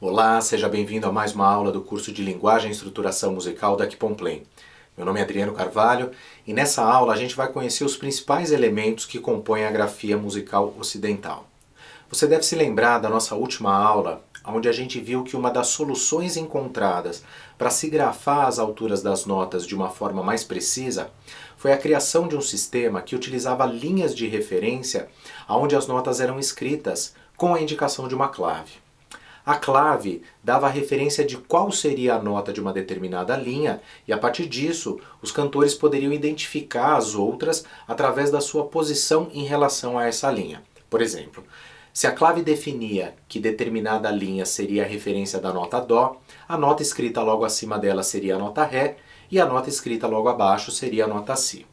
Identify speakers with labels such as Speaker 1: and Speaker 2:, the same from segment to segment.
Speaker 1: Olá, seja bem-vindo a mais uma aula do curso de Linguagem e Estruturação Musical da Kipomplay. Meu nome é Adriano Carvalho e nessa aula a gente vai conhecer os principais elementos que compõem a grafia musical ocidental. Você deve se lembrar da nossa última aula, onde a gente viu que uma das soluções encontradas para se grafar as alturas das notas de uma forma mais precisa foi a criação de um sistema que utilizava linhas de referência onde as notas eram escritas com a indicação de uma clave. A clave dava a referência de qual seria a nota de uma determinada linha e, a partir disso, os cantores poderiam identificar as outras através da sua posição em relação a essa linha. Por exemplo, se a clave definia que determinada linha seria a referência da nota Dó, a nota escrita logo acima dela seria a nota Ré e a nota escrita logo abaixo seria a nota Si.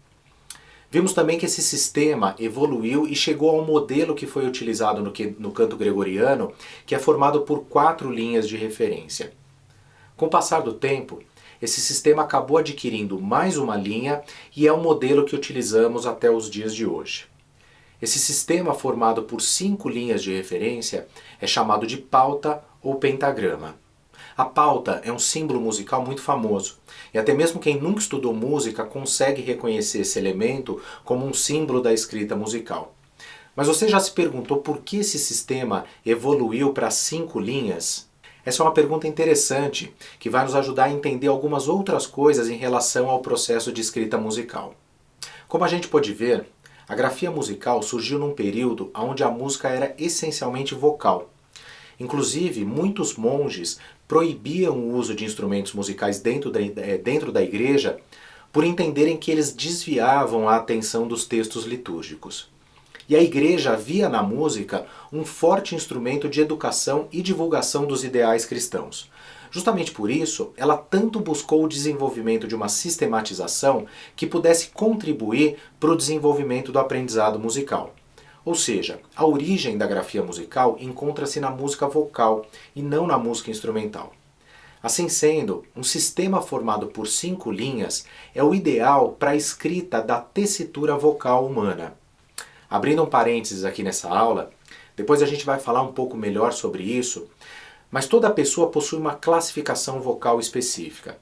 Speaker 1: Vimos também que esse sistema evoluiu e chegou ao modelo que foi utilizado no canto gregoriano, que é formado por 4 linhas de referência. Com o passar do tempo, esse sistema acabou adquirindo mais uma linha e é o modelo que utilizamos até os dias de hoje. Esse sistema formado por 5 linhas de referência é chamado de pauta ou pentagrama. A pauta é um símbolo musical muito famoso, e até mesmo quem nunca estudou música consegue reconhecer esse elemento como um símbolo da escrita musical. Mas você já se perguntou por que esse sistema evoluiu para 5 linhas? Essa é uma pergunta interessante, que vai nos ajudar a entender algumas outras coisas em relação ao processo de escrita musical. Como a gente pode ver, a grafia musical surgiu num período onde a música era essencialmente vocal. Inclusive, muitos monges proibiam o uso de instrumentos musicais dentro da igreja por entenderem que eles desviavam a atenção dos textos litúrgicos. E a igreja via na música um forte instrumento de educação e divulgação dos ideais cristãos. Justamente por isso, ela tanto buscou o desenvolvimento de uma sistematização que pudesse contribuir para o desenvolvimento do aprendizado musical. Ou seja, a origem da grafia musical encontra-se na música vocal e não na música instrumental. Assim sendo, um sistema formado por 5 linhas é o ideal para a escrita da tessitura vocal humana. Abrindo um parênteses aqui nessa aula, depois a gente vai falar um pouco melhor sobre isso, mas toda pessoa possui uma classificação vocal específica.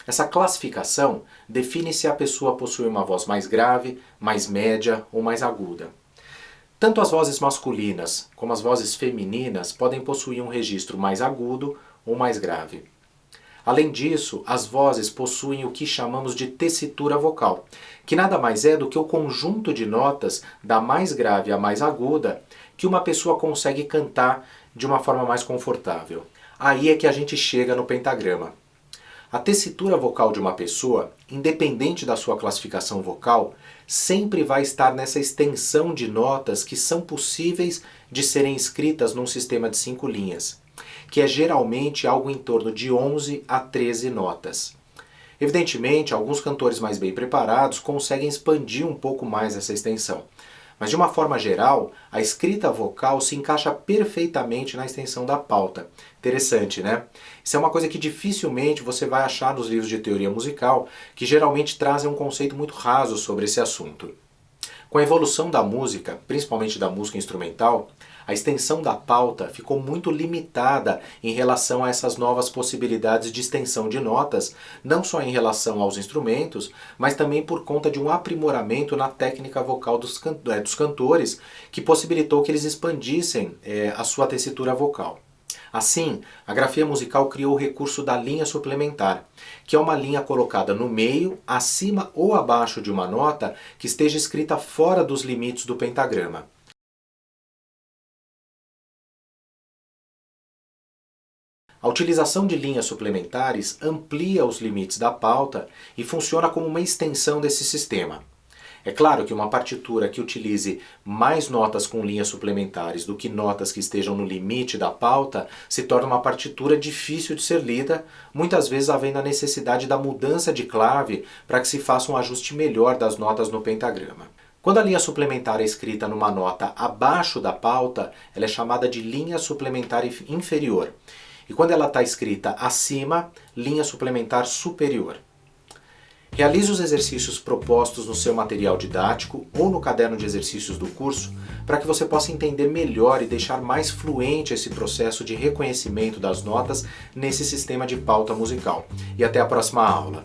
Speaker 1: Essa classificação define se a pessoa possui uma voz mais grave, mais média ou mais aguda. Tanto as vozes masculinas como as vozes femininas podem possuir um registro mais agudo ou mais grave. Além disso, as vozes possuem o que chamamos de tessitura vocal, que nada mais é do que o conjunto de notas da mais grave à mais aguda que uma pessoa consegue cantar de uma forma mais confortável. Aí é que a gente chega no pentagrama. A tessitura vocal de uma pessoa, independente da sua classificação vocal, sempre vai estar nessa extensão de notas que são possíveis de serem escritas num sistema de 5 linhas, que é geralmente algo em torno de 11 a 13 notas. Evidentemente, alguns cantores mais bem preparados conseguem expandir um pouco mais essa extensão. Mas de uma forma geral, a escrita vocal se encaixa perfeitamente na extensão da pauta. Interessante, né? Isso é uma coisa que dificilmente você vai achar nos livros de teoria musical, que geralmente trazem um conceito muito raso sobre esse assunto. Com a evolução da música, principalmente da música instrumental, a extensão da pauta ficou muito limitada em relação a essas novas possibilidades de extensão de notas, não só em relação aos instrumentos, mas também por conta de um aprimoramento na técnica vocal dos cantores, que possibilitou que eles expandissem a sua tessitura vocal. Assim, a grafia musical criou o recurso da linha suplementar, que é uma linha colocada no meio, acima ou abaixo de uma nota que esteja escrita fora dos limites do pentagrama. A utilização de linhas suplementares amplia os limites da pauta e funciona como uma extensão desse sistema. É claro que uma partitura que utilize mais notas com linhas suplementares do que notas que estejam no limite da pauta se torna uma partitura difícil de ser lida, muitas vezes havendo a necessidade da mudança de clave para que se faça um ajuste melhor das notas no pentagrama. Quando a linha suplementar é escrita numa nota abaixo da pauta, ela é chamada de linha suplementar inferior. E quando ela está escrita acima, linha suplementar superior. Realize os exercícios propostos no seu material didático ou no caderno de exercícios do curso para que você possa entender melhor e deixar mais fluente esse processo de reconhecimento das notas nesse sistema de pauta musical. E até a próxima aula!